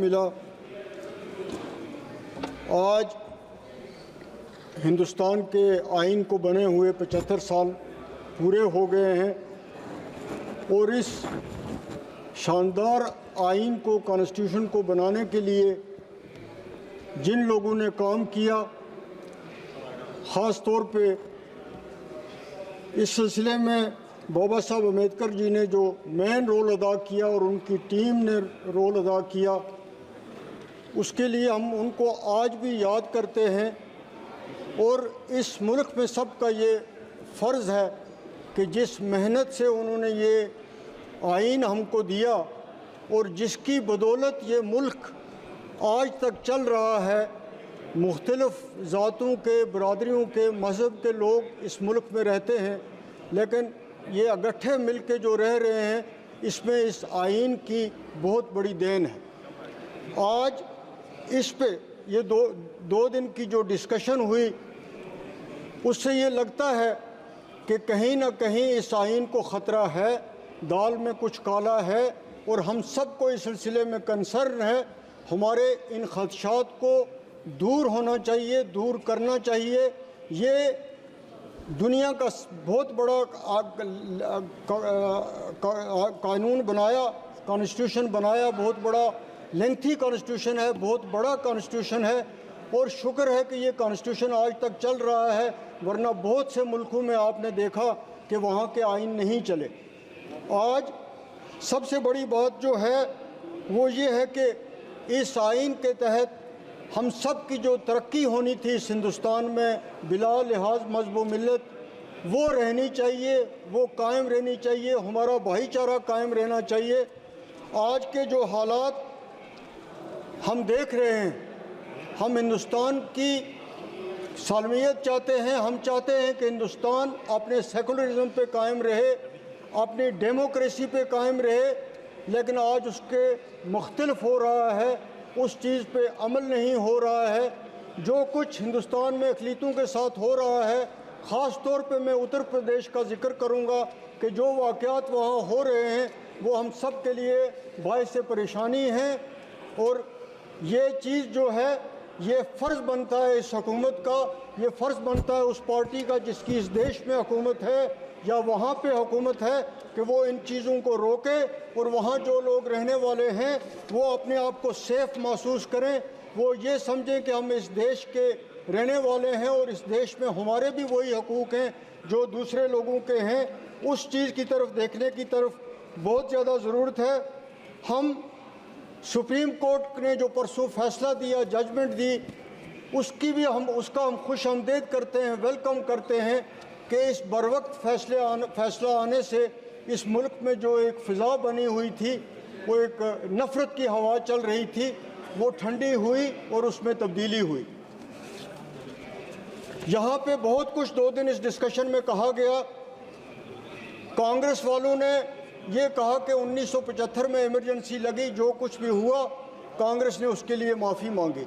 मिला। आज हिंदुस्तान के आइन को बने हुए 75 साल पूरे हो गए हैं और इस शानदार आइन को, कॉन्स्टिट्यूशन को बनाने के लिए जिन लोगों ने काम किया, ख़ास तौर पे इस सिलसिले में बाबा साहब अम्बेडकर जी ने जो मेन रोल अदा किया और उनकी टीम ने रोल अदा किया, उसके लिए हम उनको आज भी याद करते हैं। और इस मुल्क में सबका ये फ़र्ज़ है कि जिस मेहनत से उन्होंने ये आइन हमको दिया और जिसकी बदौलत ये मुल्क आज तक चल रहा है, मुख्तलिफ़ ज़ातों के, बरादरियों के, मज़हब के लोग इस मुल्क में रहते हैं, लेकिन ये इकट्ठे मिल के जो रह रहे हैं, इसमें इस आइन की बहुत बड़ी देन है। आज इस पे ये दो दिन की जो डिस्कशन हुई, उससे ये लगता है कि कहीं ना कहीं इस आइन को ख़तरा है, दाल में कुछ काला है और हम सब को इस सिलसिले में कंसर्न है। हमारे इन खदशात को दूर होना चाहिए, दूर करना चाहिए। ये दुनिया का बहुत बड़ा कानून बनाया, कॉन्स्टिट्यूशन बनाया, बहुत बड़ा लेंथी कॉन्स्टिट्यूशन है, बहुत बड़ा कॉन्स्टिट्यूशन है और शुक्र है कि ये कॉन्स्टिट्यूशन आज तक चल रहा है, वरना बहुत से मुल्कों में आपने देखा कि वहाँ के आइन नहीं चले। आज सबसे बड़ी बात जो है वो ये है कि इस आइन के तहत हम सब की जो तरक्की होनी थी इस हिंदुस्तान में बिला लिहाज मज़हब व मिल्लत, वो रहनी चाहिए, वो कायम रहनी चाहिए, हमारा भाईचारा कायम रहना चाहिए। आज के जो हालात हम देख रहे हैं, हम हिंदुस्तान की सालमियत चाहते हैं, हम चाहते हैं कि हिंदुस्तान अपने सेकुलरिज्म पे कायम रहे, अपनी डेमोक्रेसी पे कायम रहे, लेकिन आज उसके मुख्तलिफ हो रहा है, उस चीज़ पे अमल नहीं हो रहा है। जो कुछ हिंदुस्तान में अक़लीतों के साथ हो रहा है, ख़ास तौर पे मैं उत्तर प्रदेश का ज़िक्र करूँगा कि जो वाक़यात वहाँ हो रहे हैं वो हम सब के लिए बाइस परेशानी हैं। और ये चीज़ जो है, ये फ़र्ज़ बनता है इस हुकूमत का, ये फ़र्ज़ बनता है उस पार्टी का जिसकी इस देश में हुकूमत है या वहाँ पे हुकूमत है कि वो इन चीज़ों को रोके और वहाँ जो लोग रहने वाले हैं वो अपने आप को सेफ़ महसूस करें, वो ये समझें कि हम इस देश के रहने वाले हैं और इस देश में हमारे भी वही हकूक़ हैं जो दूसरे लोगों के हैं। उस चीज़ की तरफ देखने की तरफ बहुत ज़्यादा ज़रूरत है। हम सुप्रीम कोर्ट ने जो परसों फ़ैसला दिया, जजमेंट दी, उसका हम खुश आमदीद करते हैं, वेलकम करते हैं कि इस बरवक्त फ़ैसला आने से इस मुल्क में जो एक फ़िज़ा बनी हुई थी, वो एक नफ़रत की हवा चल रही थी, वो ठंडी हुई और उसमें तब्दीली हुई। यहाँ पे बहुत कुछ 2 दिन इस डिस्कशन में कहा गया। कांग्रेस वालों ने ये कहा कि 1975 में इमरजेंसी लगी, जो कुछ भी हुआ कांग्रेस ने उसके लिए माफ़ी मांगी,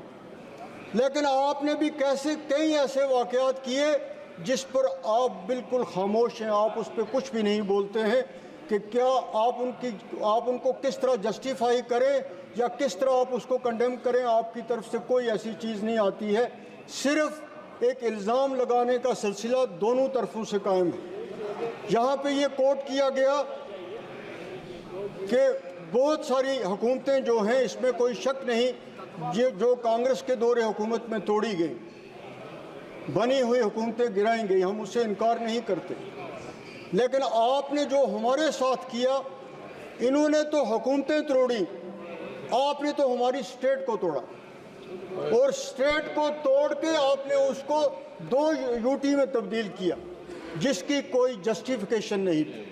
लेकिन आपने भी कई ऐसे वाक़यात किए जिस पर आप बिल्कुल खामोश हैं, आप उस पर कुछ भी नहीं बोलते हैं कि क्या आप उनको किस तरह जस्टिफाई करें या किस तरह आप उसको कंडेम करें। आपकी तरफ से कोई ऐसी चीज़ नहीं आती है, सिर्फ एक इल्ज़ाम लगाने का सिलसिला दोनों तरफों से कायम है। यहाँ पे ये कोट किया गया कि बहुत सारी हुकूमतें जो हैं, इसमें कोई शक नहीं, ये जो कांग्रेस के दौरे हुकूमत में तोड़ी गई, बनी हुई हुकूमतें गिराई गई, हम उससे इनकार नहीं करते, लेकिन आपने जो हमारे साथ किया, इन्होंने तो हुकूमतें तोड़ी, आपने तो हमारी स्टेट को तोड़ा और स्टेट को तोड़ के आपने उसको 2 यूटी में तब्दील किया जिसकी कोई जस्टिफिकेशन नहीं थी,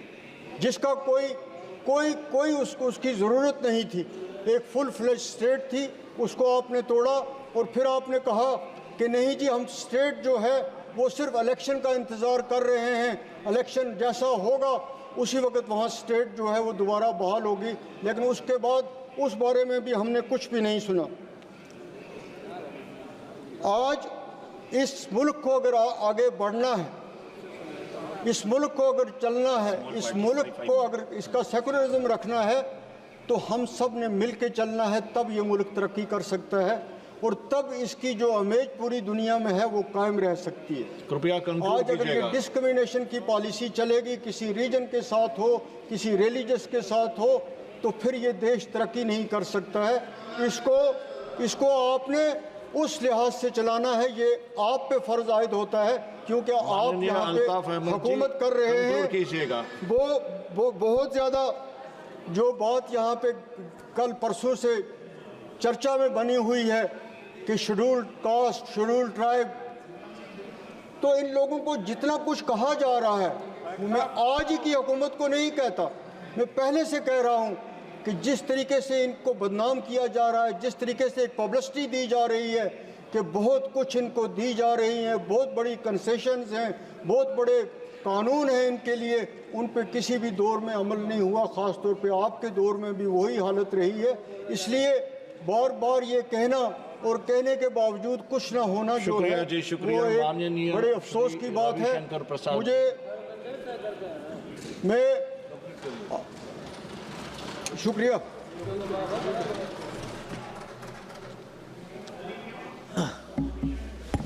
जिसका कोई उसकी ज़रूरत नहीं थी। एक फुल फ्लेज स्टेट थी, उसको आपने तोड़ा और फिर आपने कहा कि नहीं जी, हम स्टेट जो है वो सिर्फ इलेक्शन का इंतज़ार कर रहे हैं, इलेक्शन जैसा होगा उसी वक्त वहाँ स्टेट जो है वो दोबारा बहाल होगी, लेकिन उसके बाद उस बारे में भी हमने कुछ भी नहीं सुना। आज इस मुल्क को अगर आगे बढ़ना है, इस मुल्क को अगर चलना है, इस मुल्क को अगर इसका सेकुलरिज्म रखना है, तो हम सब ने मिल के चलना है, तब ये मुल्क तरक्की कर सकता है और तब इसकी जो इमेज पूरी दुनिया में है वो कायम रह सकती है। कृपया आज अगर ये डिस्क्रिमिनेशन की पॉलिसी चलेगी, किसी रीजन के साथ हो, किसी रिलीजियस के साथ हो, तो फिर ये देश तरक्की नहीं कर सकता है। इसको आपने उस लिहाज से चलाना है, ये आप पे फर्ज आयद होता है, क्योंकि आप यहाँ पे हुकूमत कर रहे हैं। वो बहुत ज़्यादा जो बात यहाँ पे कल परसों से चर्चा में बनी हुई है कि शेड्यूल्ड कास्ट, शेड्यूल्ड ट्राइब, तो इन लोगों को जितना कुछ कहा जा रहा है, मैं आज ही की हुकूमत को नहीं कहता, मैं पहले से कह रहा हूँ कि जिस तरीके से इनको बदनाम किया जा रहा है, जिस तरीके से एक पब्लिसिटी दी जा रही है कि बहुत कुछ इनको दी जा रही है, बहुत बड़ी कंसेशंस हैं, बहुत बड़े कानून हैं इनके लिए, उन पे किसी भी दौर में अमल नहीं हुआ। ख़ास तौर पे आपके दौर में भी वही हालत रही है। इसलिए बार बार ये कहना और कहने के बावजूद कुछ ना होना जो है वो एक बड़े अफसोस की बात है। मैं शुक्रिया।